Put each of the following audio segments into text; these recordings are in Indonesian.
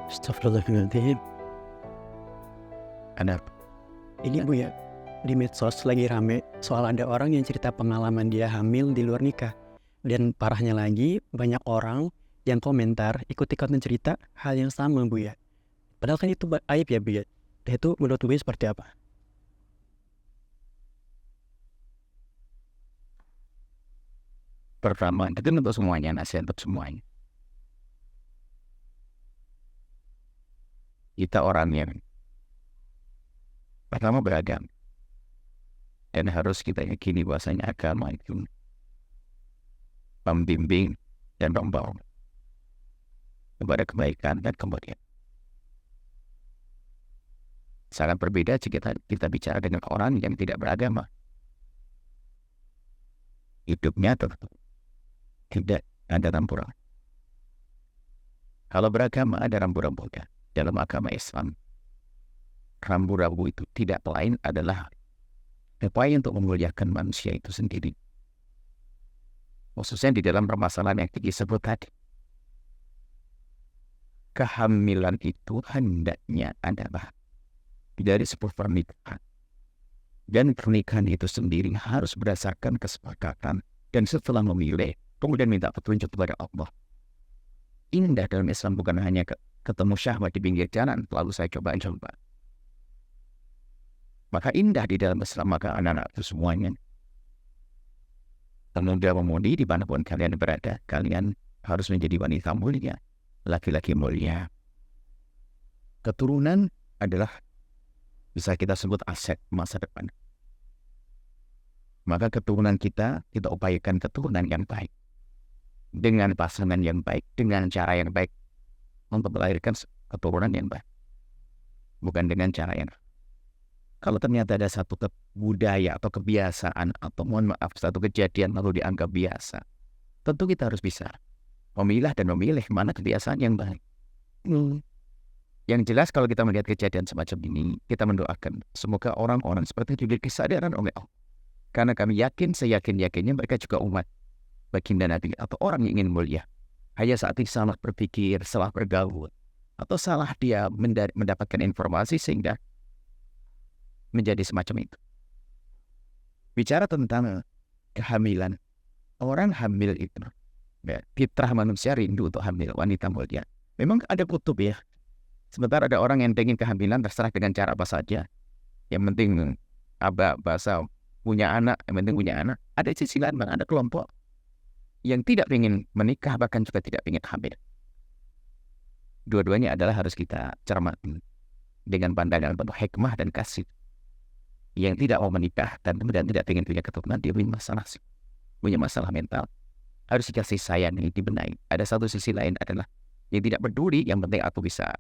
Astagfirullahaladzim. Ada Ini Bu ya, di medsos lagi rame soal ada orang yang cerita pengalaman dia hamil di luar nikah. Dan parahnya lagi, banyak orang yang komentar ikut-ikutan cerita hal yang sama Bu ya. Padahal kan itu aib ya Bu ya. Dan itu menurut Bu ya seperti apa? pertama itu untuk semuanya, nasihat untuk semuanya. Kita orang yang pertama beragam, dan harus kita yakini bahwasanya agama itu membimbing dan membawa kepada kebaikan dan kemudian. Sangat berbeda jika kita bicara dengan orang yang tidak beragama. Hidupnya tentu tidak ada rambu-rambu. Kalau beragama ada rambu-rambunya. Dalam agama Islam, rambu-rambu itu tidak lain adalah upaya untuk memuliakan manusia itu sendiri. Khususnya di dalam permasalahan yang disebut tadi. Kehamilan itu hendaknya adalah dari sebuah pernikahan. Dan pernikahan itu sendiri harus berdasarkan kesepakatan. Dan setelah memilih, kemudian minta petunjuk kepada Allah. Indah dalam Islam bukan hanya ketemu syahwat di pinggir jalan, lalu saya coba. Maka indah di dalam Islam, maka anak-anak itu semuanya. Pemuda pemudi dimanapun kalian berada, kalian harus menjadi wanita mulia, laki-laki mulia. Keturunan adalah bisa kita sebut aset masa depan. Maka keturunan kita upayakan keturunan yang baik. Dengan pasangan yang baik, dengan cara yang baik. Untuk melahirkan keturunan yang baik. Bukan dengan cara yang. Kalau ternyata ada satu budaya atau kebiasaan, atau mohon maaf, satu kejadian lalu dianggap biasa. Tentu kita harus bisa memilah dan memilih mana kebiasaan yang baik. Yang jelas kalau kita melihat kejadian semacam ini, kita mendoakan semoga orang-orang seperti itu diberi kesadaran oleh Allah. Karena kami yakin, seyakin-yakinnya mereka juga umat baginda Nabi atau orang yang ingin mulia. Hanya saat ini salah berpikir, salah bergaul, atau salah dia mendapatkan informasi sehingga menjadi semacam itu. Bicara tentang kehamilan, orang hamil itu, ya, fitrah manusia rindu untuk hamil, wanita mulia. Memang ada kutub ya. Sementara ada orang yang ingin kehamilan terserah dengan cara apa saja. Yang penting bahasa punya anak, yang penting punya anak. Ada sisi lain, ada kelompok yang tidak ingin menikah, bahkan juga tidak ingin hamil. Dua-duanya adalah harus kita cermati dengan pandangan penuh hikmah dan kasih. Yang tidak mau menikah dan kemudian tidak ingin punya keturunan, dia punya masalah mental. Harus dikasih sayang, dibenahi. Ada satu sisi lain adalah yang tidak peduli, yang penting aku bisa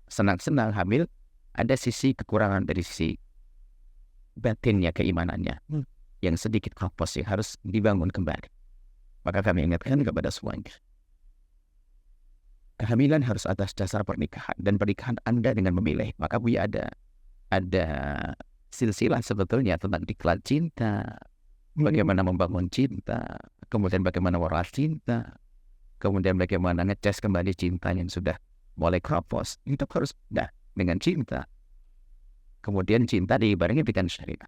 senang-senang hamil. Ada sisi kekurangan dari sisi batinnya, keimanannya, yang sedikit hapus, yang harus dibangun kembali. Maka kami ingatkan kepada semuanya, kehamilan harus atas dasar pernikahan, dan pernikahan Anda dengan memilih. Maka Buya ada silsilah sebetulnya tentang diklat cinta, bagaimana membangun cinta, kemudian bagaimana merawat cinta, kemudian bagaimana ngecas kembali cinta yang sudah mulai kropos. Itu harus dengan cinta. Kemudian cinta dibarengi dengan syariat.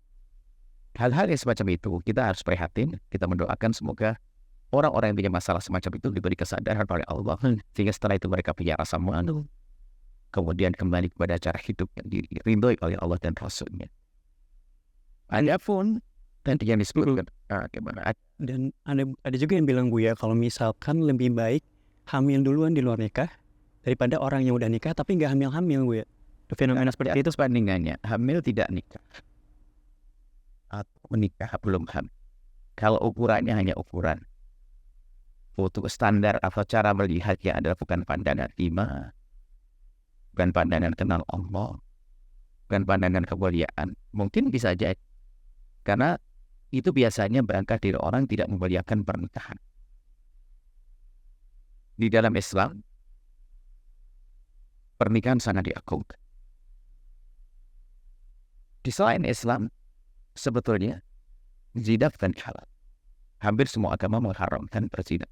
Hal-hal yang semacam itu kita harus prihatin. Kita mendoakan semoga orang-orang yang punya masalah semacam itu diberi kesadaran oleh Allah, sehingga setelah itu mereka punya rasa malu, kemudian kembali kepada cara hidup yang dirindui oleh Allah dan Rasulnya. Adapun tadi yang disebutkan gimana? Dan ada juga yang bilang Bu ya, kalau misalkan lebih baik hamil duluan di luar nikah daripada orang yang udah nikah tapi nggak hamil-hamil Bu ya. Fenomena seperti itu bandingannya hamil tidak nikah atau menikah belum hamil. Kalau ukurannya hanya ukuran untuk standar atau cara melihatnya adalah bukan pandangan iman, bukan pandangan kenal Allah, bukan pandangan kemuliaan, mungkin bisa jadi. Karena itu biasanya berangkat dari orang tidak memuliakan pernikahan. Di dalam Islam, pernikahan sangat diakui. Di selain Islam, sebetulnya zina dan halal. Hampir semua agama mengharamkan berzina.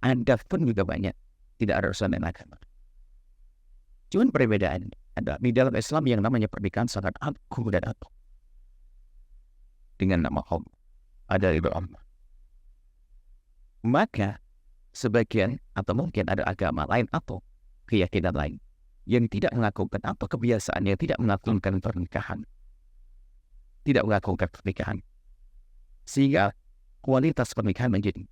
Adab pun juga banyak, tidak ada urusan dengan agama. Cuman perbedaan ada di dalam Islam yang namanya pernikahan sangat agung dan agung. Dengan nama Allah, ada ridho Allah. Maka sebagian atau mungkin ada agama lain atau keyakinan lain yang tidak mengagungkan atau kebiasaan yang tidak mengagungkan pernikahan, tidak mengagungkan pernikahan, sehingga kualitas pernikahan menjadi.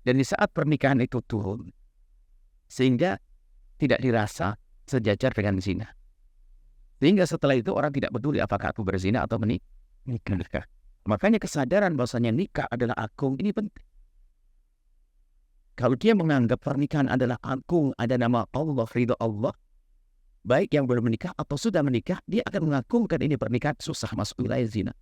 Dan di saat pernikahan itu turun, sehingga tidak dirasa sejajar dengan zina. Sehingga setelah itu orang tidak peduli apakah aku berzina atau menikah. Makanya kesadaran bahwasanya nikah adalah agung ini penting. Kalau dia menganggap pernikahan adalah agung, ada nama Allah, ridho Allah, baik yang belum menikah atau sudah menikah, dia akan mengagungkan ini pernikahan susah masuk wilayah zina.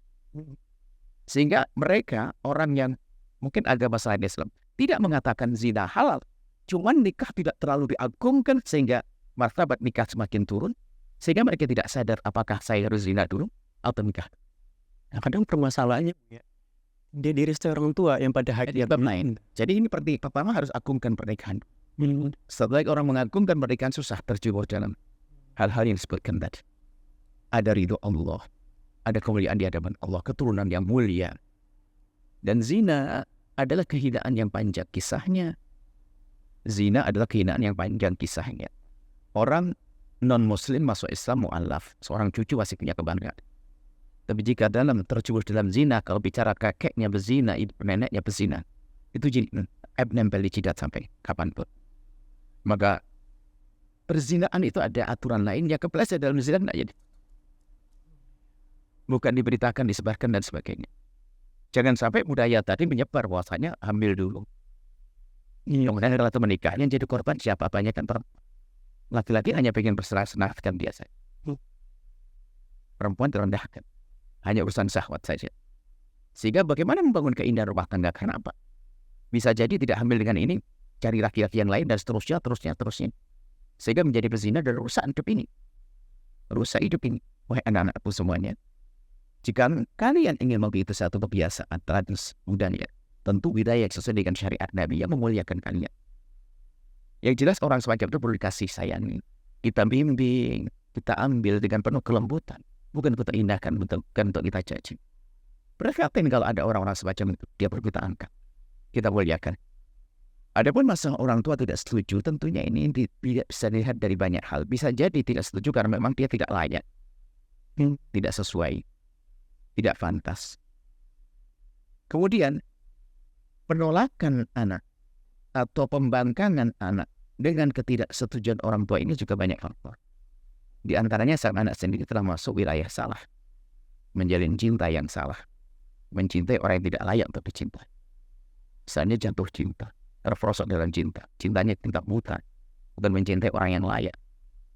Sehingga mereka, orang yang mungkin agama selain Islam, tidak mengatakan zina halal, cuman nikah tidak terlalu diagungkan sehingga martabat nikah semakin turun, sehingga mereka tidak sadar apakah saya harus zina dulu atau nikah. Nah, kadang permasalahannya ya, dia diri orang tua yang pada hakikatnya Bab lain. Jadi ini penting. Pertama harus agungkan pernikahan. Setelah orang mengagungkan pernikahan susah terjebak dalam hal-hal yang disebutkan tadi. Ada ridho Allah, ada kemuliaan di hadapan Allah, keturunan yang mulia. Dan zina adalah kehinaan yang panjang kisahnya. Zina adalah kehinaan yang panjang kisahnya. Orang non-muslim masuk Islam mu'alaf, seorang cucu masih punya kebanggaan. Tapi jika terjerumus dalam zina, kalau bicara kakeknya berzina, neneknya berzina, itu nempel di jidat sampai kapanpun. Maka perzinaan itu ada aturan lain yang kepleset dalam zina, jadi bukan diberitakan, disebarkan dan sebagainya. Jangan sampai budaya tadi menyebar bahwasanya hamil dulu. Kemudian kalau menikahnya jadi korban siapa banyak kan laki-laki hanya pengen bersenang-senang biasa. Perempuan direndahkan. Hanya urusan syahwat saja. Sehingga bagaimana membangun keindahan rumah tangga? Karena apa? Bisa jadi tidak hamil dengan ini, cari laki-laki yang lain dan seterusnya. Sehingga menjadi berzina dan rusak hidup ini. Rusak hidup ini. Wahai anak-anakku semuanya. Jika kalian ingin memiliki satu kebiasaan tradisi budaya, tentu wilayah sesuai dengan syariat Nabi yang memuliakan kalian. Yang jelas orang semacam itu perlu dikasih sayangi. Kita bimbing, kita ambil dengan penuh kelembutan. Bukan kita indahkan, bukan untuk kita caci. Prihatin kalau ada orang-orang semacam itu, dia perlu kita angkat, kita muliakan. Adapun masalah orang tua tidak setuju, tentunya ini tidak bisa dilihat dari banyak hal. Bisa jadi tidak setuju karena memang dia tidak layak, tidak sesuai, tidak pantas. Kemudian penolakan anak atau pembangkangan anak dengan ketidaksetujuan orang tua ini juga banyak faktor. Di antaranya sang anak sendiri telah masuk wilayah salah, menjalin cinta yang salah, mencintai orang yang tidak layak untuk dicintai. Misalnya jatuh cinta, terperosok dalam cinta, cintanya cinta buta, bukan mencintai orang yang layak.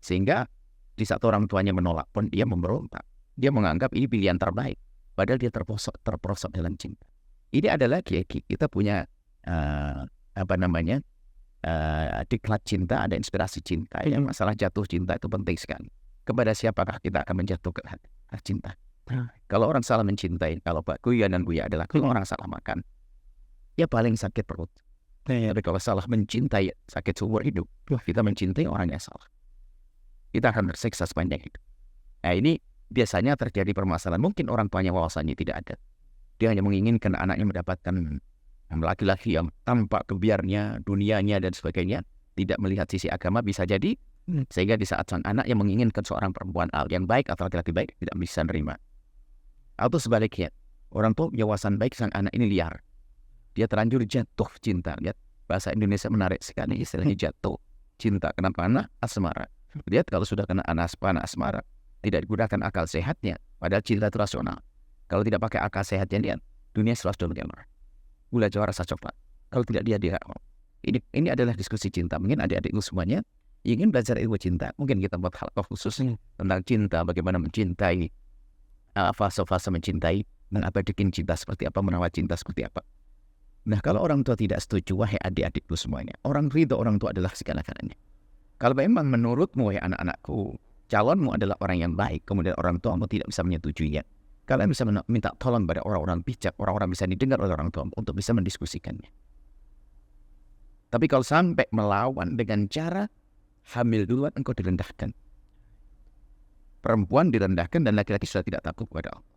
Sehingga di saat orang tuanya menolak pun dia memberontak, dia menganggap ini pilihan terbaik, padahal dia terperosok dalam cinta. Ini adalah kita punya diklat cinta, ada inspirasi cinta. Yang masalah jatuh cinta itu penting sekali. Kepada siapakah kita akan menjatuhkan cinta? Kalau orang salah mencintai, kalau Pak Kuya dan Buya adalah kalau orang salah makan, ya paling sakit perut. Tapi kalau salah mencintai, sakit seumur hidup. Kita mencintai orang yang salah, kita akan tersiksa sepanjang hidup. Nah ini biasanya terjadi permasalahan. Mungkin orang tuanya wawasannya tidak ada. Dia hanya menginginkan anaknya mendapatkan laki-laki yang tampak kebiarnya, dunianya dan sebagainya, tidak melihat sisi agama. Bisa jadi sehingga di saat sang anak yang menginginkan seorang perempuan yang baik atau laki-laki baik tidak bisa nerima. Atau sebaliknya, orang tua punya wawasan baik, sang anak ini liar, dia terlanjur jatuh cinta. Lihat bahasa Indonesia menarik sekali, istilahnya jatuh cinta. Kenapa? Anak asmara. Lihat kalau sudah kena anak asmara, tidak digunakan akal sehatnya, padahal cinta itu rasional. Kalau tidak pakai akal sehatnya, lihat dunia selalu gamer, gula jawa rasa coklat. Kalau tidak dia ini adalah diskusi cinta. Mungkin adik-adikku semuanya ingin belajar ilmu cinta, mungkin kita buat hal khusus tentang cinta, bagaimana mencintai, fase-fase mencintai, dan apa bikin cinta seperti apa, merawat cinta seperti apa. Nah kalau orang tua tidak setuju, wahai adik-adikku semuanya, ridho orang tua adalah segala-galanya. Kalau memang menurutmu, wahai anak-anakku, calonmu adalah orang yang baik, kemudian orang tuamu tidak bisa menyetujuinya, kalian bisa minta tolong pada orang-orang bijak, orang-orang bisa didengar oleh orang tua untuk bisa mendiskusikannya. Tapi kalau sampai melawan dengan cara hamil duluan engkau direndahkan. Perempuan direndahkan dan laki-laki sudah tidak takut kepada Allah.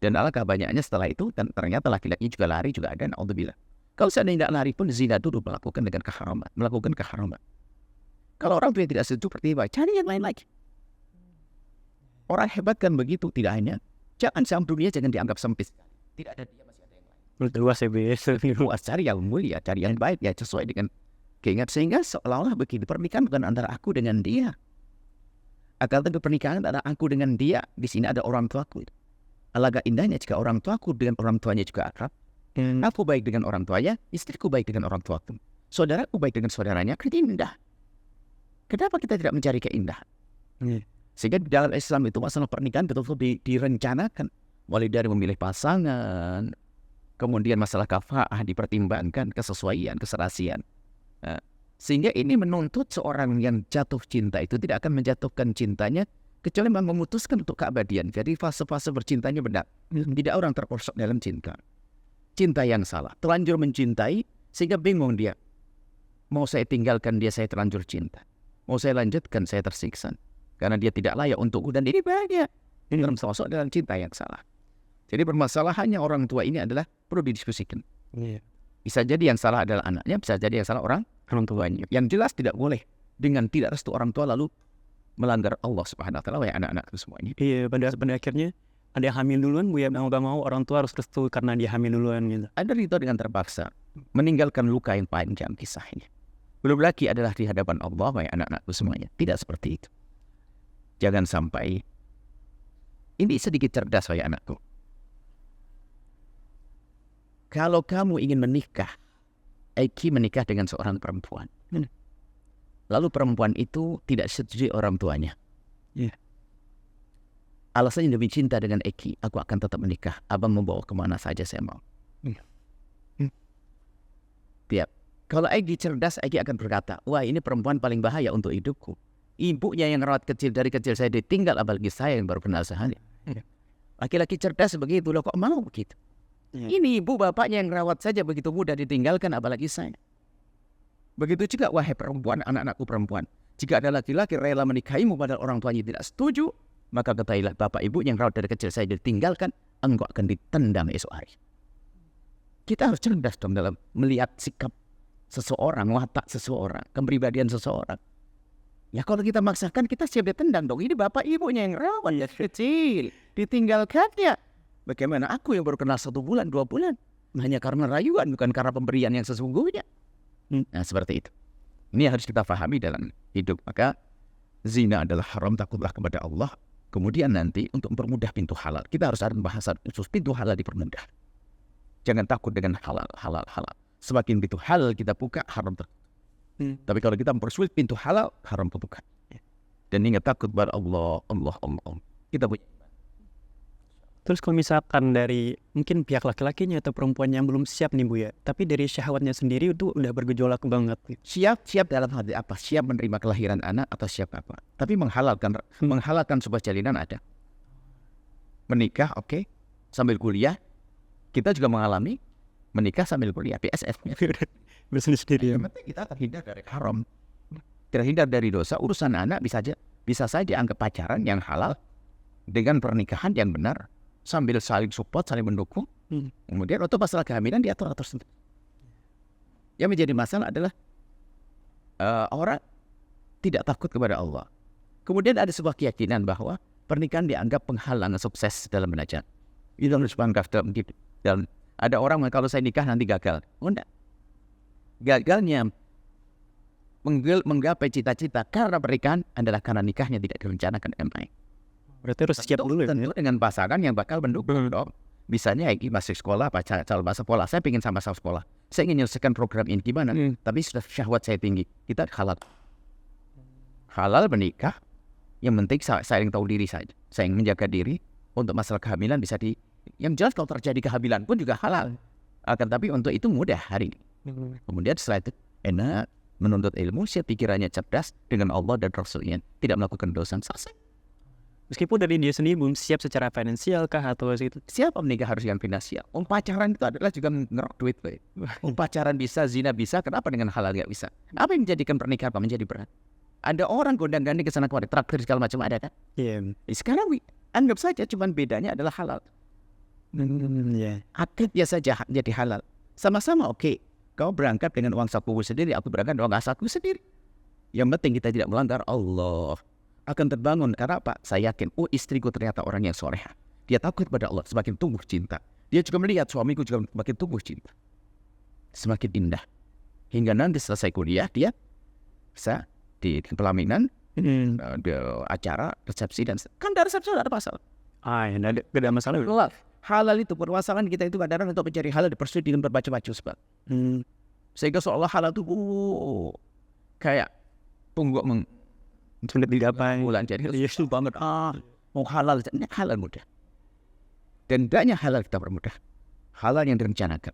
Dan alangkah banyaknya setelah itu, dan ternyata laki-laki juga lari juga ada, naudzubillah. Kalau seandainya tidak lari pun zina dulu melakukan dengan keharaman, melakukan keharaman. Kalau orang tua tidak setuju seperti itu, cari yang lain lagi. Orang hebat kan begitu, tidak hanya jangan dunia jangan dianggap sempit. Tidak ada dia masih ada yang lain. Luas ya Luas, cari yang mulia, cari yang baik ya sesuai dengan keingat, sehingga seolah-olah begini, pernikahan bukan antara aku dengan dia. Akan tetapi pernikahan antara aku dengan dia, di sini ada orang tuaku. Alangkah indahnya jika orang tuaku dengan orang tuanya juga akrab. Aku baik dengan orang tuanya, istriku baik dengan orang tuaku. Saudaraku baik dengan saudaranya, indah. Kenapa kita tidak mencari keindahan? Sehingga di dalam Islam itu masalah pernikahan betul-betul direncanakan. Mulai dari memilih pasangan, kemudian masalah kafaah dipertimbangkan, kesesuaian, keserasian. Sehingga ini menuntut seorang yang jatuh cinta itu tidak akan menjatuhkan cintanya kecuali memang memutuskan untuk keabadian. Jadi fase-fase bercintanya benar. Tidak orang terperosok dalam cinta. Cinta yang salah. Terlanjur mencintai sehingga bingung dia. Mau saya tinggalkan dia, saya terlanjur cinta. Mau saya lanjutkan, saya tersiksa. Karena dia tidak layak untukku dan ini banyak. Ini termasuk dalam cinta yang salah. Jadi permasalahannya orang tua ini adalah perlu didiskusikan. Bisa jadi yang salah adalah anaknya, bisa jadi yang salah orang tuanya. Yang jelas tidak boleh dengan tidak restu orang tua lalu melanggar Allah Subhanahu wa taala ya anak-anak itu semuanya. Iya, pada akhirnya ada yang hamil duluan, Bu, ya mau gak mau orang tua harus restu karena dia hamil duluan gitu. Ada itu dengan terpaksa meninggalkan luka yang panjang kisahnya. Belum lagi adalah di hadapan Allah ya anak-anakku semuanya. Tidak seperti itu. Jangan sampai ini sedikit cerdas ya anakku. Kalau kamu ingin menikah, Eki menikah dengan seorang perempuan. Lalu perempuan itu tidak setuju orang tuanya. Alasannya demi cinta dengan Eki, aku akan tetap menikah. Abang membawa kemana saja saya mau. Tiap. Kalau Eki cerdas, Eki akan berkata, wah ini perempuan paling bahaya untuk hidupku. Ibunya yang rawat kecil, dari kecil saya ditinggal, apalagi saya yang baru kenal sehari. Laki-laki cerdas begitu, loh kok mau begitu? Ini ibu bapaknya yang rawat saja begitu mudah ditinggalkan, apalagi saya. Begitu juga, wahai perempuan, anak-anakku perempuan. Jika ada laki-laki rela menikahimu padahal orang tuanya tidak setuju, maka ketahuilah bapak ibu yang rawat dari kecil saya ditinggalkan, engkau akan ditendang esok hari. Kita harus cerdas dong dalam melihat sikap seseorang, watak seseorang, kepribadian seseorang. Ya kalau kita maksakan, kita siap ditendang dong. Ini bapak ibunya yang rawat dari kecil, ditinggalkannya. Bagaimana aku yang baru kenal 1 bulan, 2 bulan, hanya karena rayuan, bukan karena pemberian yang sesungguhnya. Nah seperti itu. Ini harus kita pahami dalam hidup. Maka zina adalah haram, takutlah kepada Allah. Kemudian nanti untuk mempermudah pintu halal, kita harus ada bahasan khusus pintu halal dipermudah. Jangan takut dengan halal. Semakin pintu halal kita buka, haram tertutup. Tapi kalau kita mempersulit pintu halal, haram terbuka. Dan ingat takut kepada Allah. Kita punya. Terus kalau misalkan dari mungkin pihak laki-lakinya atau perempuan yang belum siap nih, Bu, ya, tapi dari syahwatnya sendiri itu udah bergejolak banget. Siap dalam hal apa? Siap menerima kelahiran anak atau siap apa? Tapi menghalalkan sebuah jalinan ada. Menikah, oke. Sambil kuliah, kita juga mengalami menikah sambil kuliah, PSS. Bersendiri. Yang penting kita terhindar dari haram, terhindar dari dosa. Urusan anak bisa saja anggap pacaran yang halal dengan pernikahan yang benar. Sambil saling support, saling mendukung. Kemudian untuk masalah kehamilan diatur-atur sendiri. Yang menjadi masalah adalah orang tidak takut kepada Allah. Kemudian ada sebuah keyakinan bahwa pernikahan dianggap penghalang sukses dalam menajat. Itu harus bangga dalam hidup. Dan ada orang kalau saya nikah nanti gagal. Oh enggak. Gagalnya menggapai cita-cita karena pernikahan adalah karena nikahnya tidak direncanakan dengan baik. Berarti harus siap dulu ya. Tentu dengan pasangan yang bakal mendukung dong. Misalnya Eki masih sekolah, calon masuk sekolah, saya ingin sama-sama sekolah. Saya ingin menyelesaikan program ini gimana? Tapi sudah syahwat saya tinggi. Kita halal. Halal menikah. Yang penting saya yang tahu diri saja. Saya yang menjaga diri. Untuk masalah kehamilan bisa yang jelas kalau terjadi kehamilan pun juga halal. Akan tapi untuk itu mudah hari ini. Kemudian setelah itu enak menuntut ilmu, siap pikirannya cerdas dengan Allah dan Rasulnya. Tidak melakukan dosa, selesai. Meskipun dari dia sendiri belum siap secara finansial kah atau itu. Siapa menikah harus yang finansial? Pacaran itu adalah juga ngerok duit. Pacaran bisa, zina bisa, kenapa dengan halal nggak bisa? Apa yang menjadikan pernikahan menjadi berat? Ada orang gondang-ganding ke sana kemari, traktir segala macam ada kan? Iya. Sekarang anggap saja cuman bedanya adalah halal. Iya. Akidnya saja jadi halal. Sama-sama oke. Kau berangkat dengan uang sakuku sendiri, aku berangkat dengan uang sakuku sendiri. Yang penting kita tidak melanggar Allah. Akan terbangun karena apa? Saya yakin, istriku ternyata orang yang soleha. Dia takut pada Allah, semakin tumbuh cinta. Dia juga melihat suamiku juga semakin tumbuh cinta. Semakin indah. Hingga nanti selesai kuliah, dia bisa di pelaminan, di acara, resepsi, dan kan dari resepsi ada masalah. Gak ada masalah. Halal itu, permasalahan kita itu kadang-kadang untuk mencari halal dipersulit dengan berbaca-baca sebab. Sehingga seolah halal itu kayak pungguk Sudah digapai. bulan jadi susah banget. Mau halal, ini halal mudah. Dan tidaknya halal kita permudah. Halal yang direncanakan.